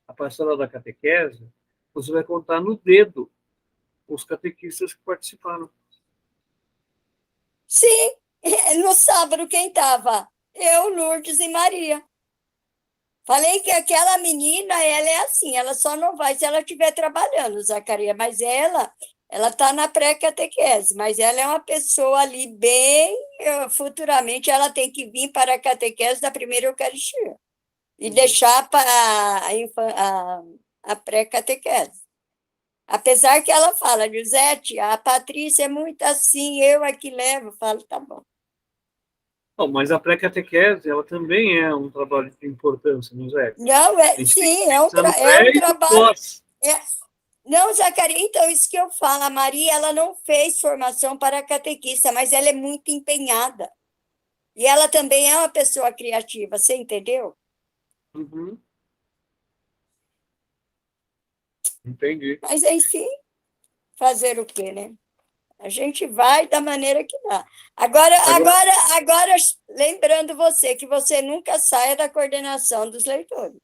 a pastoral da catequese, você vai contar no dedo os catequistas que participaram. Sim, no sábado quem estava? Eu, Lourdes e Maria. Falei que aquela menina, ela é assim, ela só não vai se ela estiver trabalhando, Zacarias, mas ela está na pré-catequese, mas ela é uma pessoa ali bem, futuramente ela tem que vir para a catequese da primeira Eucaristia e deixar para a pré-catequese. Apesar que ela fala, Nilzete, a Patrícia é muito assim, eu aqui levo. Eu falo, tá bom. Bom, mas a pré-catequese, ela também é um trabalho de importância, não é? Não, sim, é um trabalho. Não, Zacarias, então, isso que eu falo, a Maria, ela não fez formação para catequista, mas ela é muito empenhada. E ela também é uma pessoa criativa, você entendeu? Uhum. Entendi. Mas, enfim, fazer o quê, né? A gente vai da maneira que dá. Agora, lembrando você, que você nunca saia da coordenação dos leitores.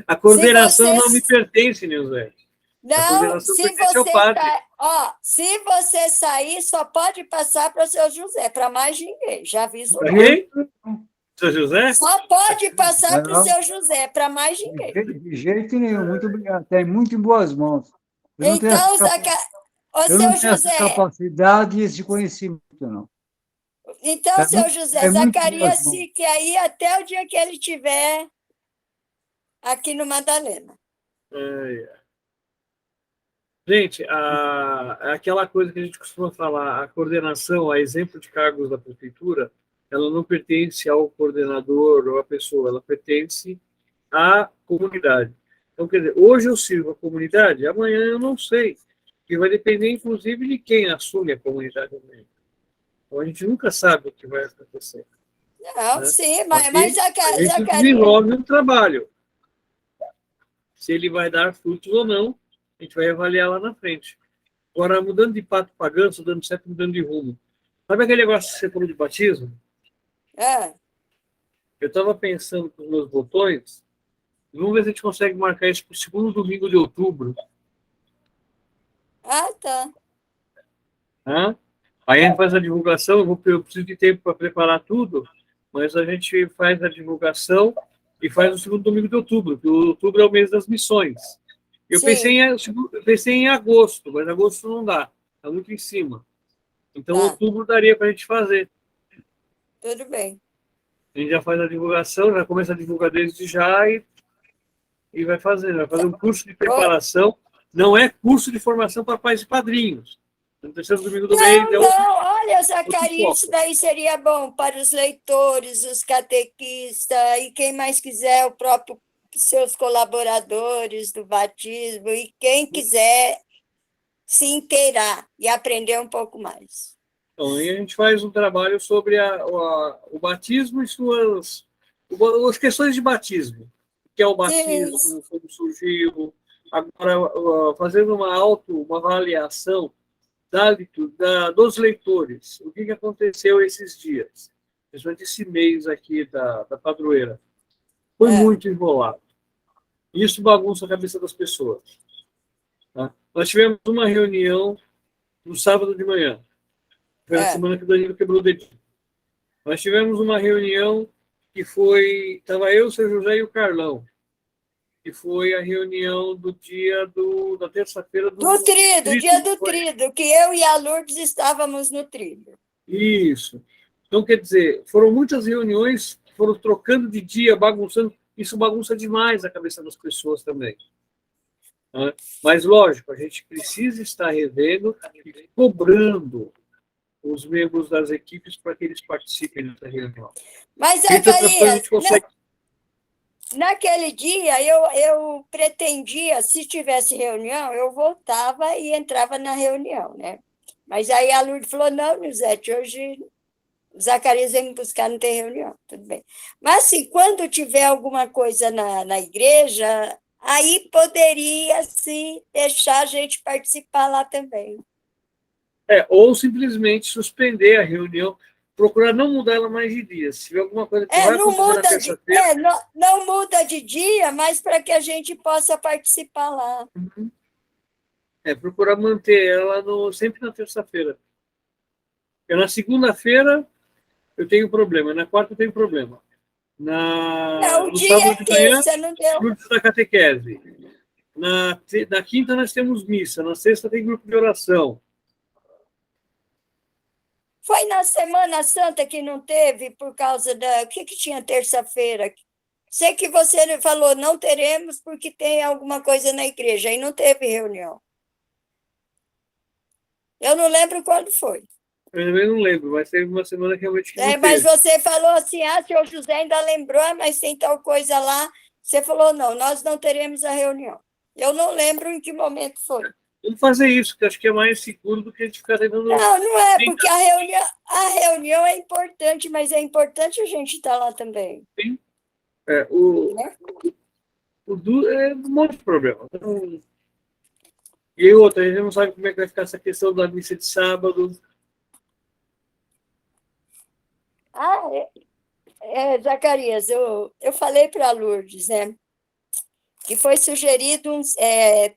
A coordenação não me pertence, Nilzete. Não, se você sair, só pode passar para o seu José, para mais ninguém. Já aviso. Seu José? Só pode passar para o seu José, para mais ninguém. De jeito nenhum, muito obrigado. Está em muito boas mãos. Então, eu não tenho essa capacidade e esse conhecimento, não. Então, É seu muito- José, é muito Zacarias mesmo. fique aí até o dia que ele estiver aqui no Madalena. É. Gente, aquela coisa que a gente costuma falar, a coordenação, a exemplo de cargos da prefeitura, ela não pertence ao coordenador ou à pessoa, ela pertence à comunidade. Então, quer dizer, hoje eu sirvo a comunidade, amanhã eu não sei, que vai depender, inclusive, de quem assume a comunidade amanhã. Então, a gente nunca sabe o que vai acontecer. Não, Né? sim, mas Aqui, a gente Zacarias. desenvolve um trabalho. Se ele vai dar frutos ou não, a gente vai avaliar lá na frente. Agora, mudando de pato para ganso, dando certo, mudando de rumo. Sabe aquele negócio que você falou de batismo? Ah, Eu estava pensando com os meus botões, vamos ver se a gente consegue marcar isso para o segundo domingo de outubro. tá. Né? Aí a gente faz a divulgação, eu preciso de tempo para preparar tudo, mas a gente faz a divulgação e faz no segundo domingo de outubro, porque outubro é o mês das missões. Sim, Eu pensei em agosto, mas agosto não dá, está muito em cima. Então, tá. outubro daria para a gente fazer. Tudo bem. A gente já faz a divulgação, já começa a divulgar desde já e vai fazer um curso de Ô, preparação. Não é curso de formação para pais e padrinhos. No terceiro domingo do mês não, é outro, não, olha, outro Zacarias, isso foco. daí seria bom para os leitores, os catequistas e quem mais quiser, o próprio seus colaboradores do batismo e quem quiser se inteirar e aprender um pouco mais. Então, aí a gente faz um trabalho sobre o batismo e as questões de batismo. O que é o Sim, batismo, como surgiu. Agora, fazendo uma avaliação dos leitores. O que aconteceu esses dias? Principalmente esse mês aqui da padroeira. Foi é, muito enrolado. Isso bagunça a cabeça das pessoas. Tá? Nós tivemos uma reunião no sábado de manhã. Foi na é. semana que o Danilo quebrou o dedinho. Nós tivemos uma reunião que foi. Estava eu, o seu José e o Carlão. Que foi a reunião da terça-feira Do do trido, dia Trido. do trido, que eu e a Lourdes estávamos no trido. Isso. Então, quer dizer, foram muitas reuniões que foram trocando de dia, bagunçando. Isso bagunça demais a cabeça das pessoas também. Né? Mas, lógico, a gente precisa estar revendo e cobrando os membros das equipes para que eles participem dessa reunião. Mas, Entre outras coisas, a gente Zacarias, consegue. naquele dia eu pretendia, se tivesse reunião, eu voltava e entrava na reunião, né? Mas aí a Lourdes falou, não, Nuzete, hoje o Zacarias vem me buscar, não tem reunião, tudo bem. Mas, assim, quando tiver alguma coisa na igreja, aí poderia, sim, deixar a gente participar lá também. Ou simplesmente suspender a reunião, procurar não mudar ela mais de dias. Se tiver alguma coisa que vai Não acontecer na muda terça-feira, não muda de dia, mas para que a gente possa participar lá. procurar manter ela sempre na terça-feira. Porque na segunda-feira eu tenho problema, na quarta eu tenho problema. Não, o No dia sábado é de manhã, terça, não deu. grupo da catequese. Na quinta nós temos missa, na sexta tem grupo de oração. Foi na Semana Santa que não teve, por causa da. O que tinha terça-feira? Sei que você falou, não teremos porque tem alguma coisa na igreja, e não teve reunião. Eu não lembro quando foi. Eu também não lembro, mas teve uma semana que realmente não Mas teve. você falou assim, seu José ainda lembrou, mas tem tal coisa lá. Você falou, não, nós não teremos a reunião. Eu não lembro em que momento foi. Vamos fazer isso, que acho que é mais seguro do que a gente ficar tentando. Não, não é, porque a reunião é importante, mas é importante a gente estar lá também. Sim. Né? É um monte de problema. Então, e aí outra, a gente não sabe como é que vai ficar essa questão da missa de sábado. Ah, Zacarias, eu falei para a Lourdes, né, que foi sugerido um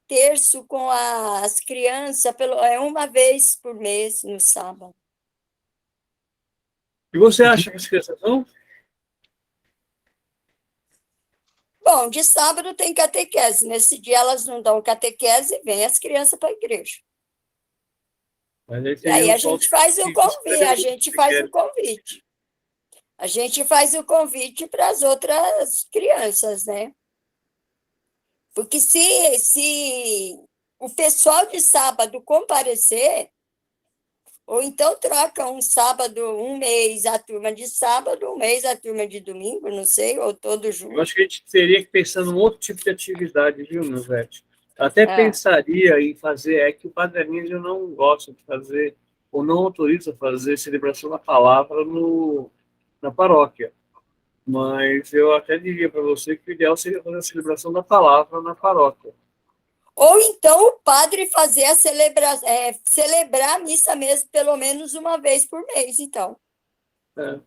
terço com as crianças uma vez por mês, no sábado. E você acha que as crianças vão? Bom, de sábado tem catequese. Nesse dia elas não dão catequese e vêm as crianças para a igreja. Mas aí E seria aí a um falso gente faz o princípio convite, a superior, gente faz o convite. A gente faz o convite para as outras crianças, né? Porque se o pessoal de sábado comparecer, ou então troca um sábado, um mês a turma de sábado, um mês a turma de domingo, não sei, ou todos Eu juntos. acho que a gente teria que pensar num outro tipo de atividade, viu, Nuzete? Até Ah. pensaria em fazer, é que o Padre Anísio não gosta de fazer, ou não autoriza fazer celebração da palavra na paróquia. Mas eu até diria para você que o ideal seria fazer a celebração da palavra na paróquia. Ou então o padre fazer a celebrar a missa mesmo, pelo menos uma vez por mês, então. É.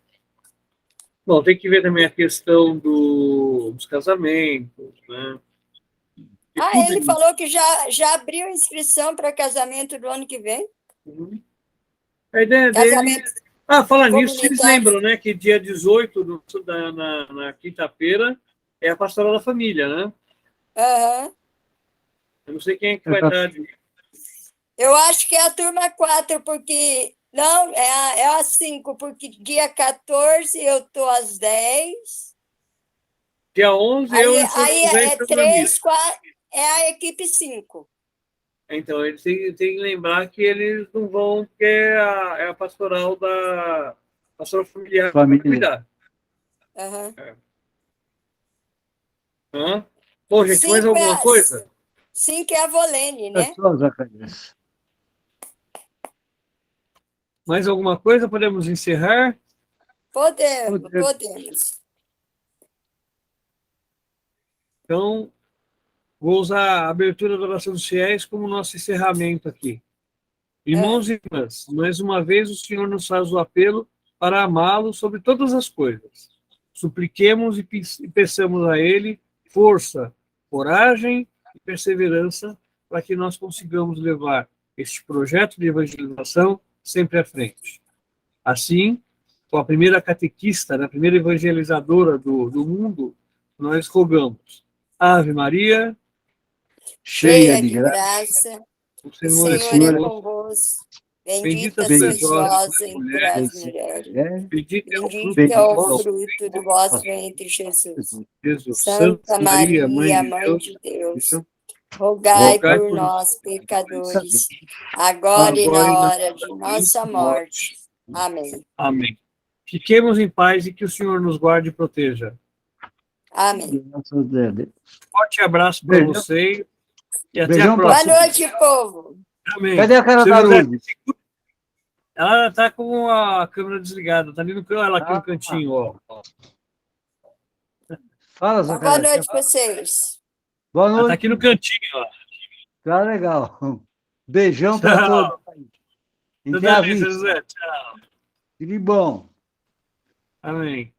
Bom, tem que ver também a questão dos casamentos, né? E Ah, tudo ele isso. falou que já abriu inscrição para casamento do ano que vem. Uhum. A ideia dele. Casamento Falar nisso, vocês comunitário. lembram, né, que dia 18, na quinta-feira, é a pastoral da família, né? Aham. Eu não sei quem é que vai estar. Eu acho que é a turma 4, porque. Não, é a 5, porque dia 14 eu estou às 10. Dia 11, eu e o seu Aí José é estamos na 3, missa. 4, é a equipe 5. Então, eles têm que lembrar que eles não vão, porque é a pastoral da pastoral familiar que vai Família. cuidar. Uhum. Hã? Bom, gente, mais 5 alguma coisa? 5 é a Volene, É né? só, Zacarias. Mais alguma coisa? Podemos encerrar? Podemos. Então, vou usar a abertura da oração dos fiéis como nosso encerramento aqui. Irmãos e irmãs, mais uma vez o Senhor nos faz o apelo para amá-lo sobre todas as coisas. Supliquemos e peçamos a Ele força, coragem e perseverança para que nós consigamos levar este projeto de evangelização sempre à frente. Assim, com a primeira catequista, a primeira evangelizadora do mundo, nós rogamos: Ave Maria, Cheia de graça, o o Senhor é Senhor é convosco, convosco. bendita Bendita sois sois vós vós entre as entre mulheres, as mulheres. bendito é o fruto Bendito do é o vosso fruto do vosso ventre, Jesus. Jesus. Santa Maria, Mãe Maria, de Mãe Deus, de Deus, rogai rogai por por nós, nós, pecadores, agora e agora na e na hora de nossa morte. Amém. Amém. Fiquemos em paz e que o Senhor nos guarde e proteja. Amém. Forte abraço para Beijão. vocês e até a Beijão pra Boa próxima. noite, povo. Amém. Cadê a cara Seu da José, Luz? ela está com a câmera desligada, está ali ela aqui no cantinho, ó. Fala, Boa Zacarias. noite para vocês. Boa Ela está noite. aqui no cantinho, ó. Tá legal. Beijão para todos. Tudo Até a bem, seu vista. José. Tchau. Tudo bom. Amém.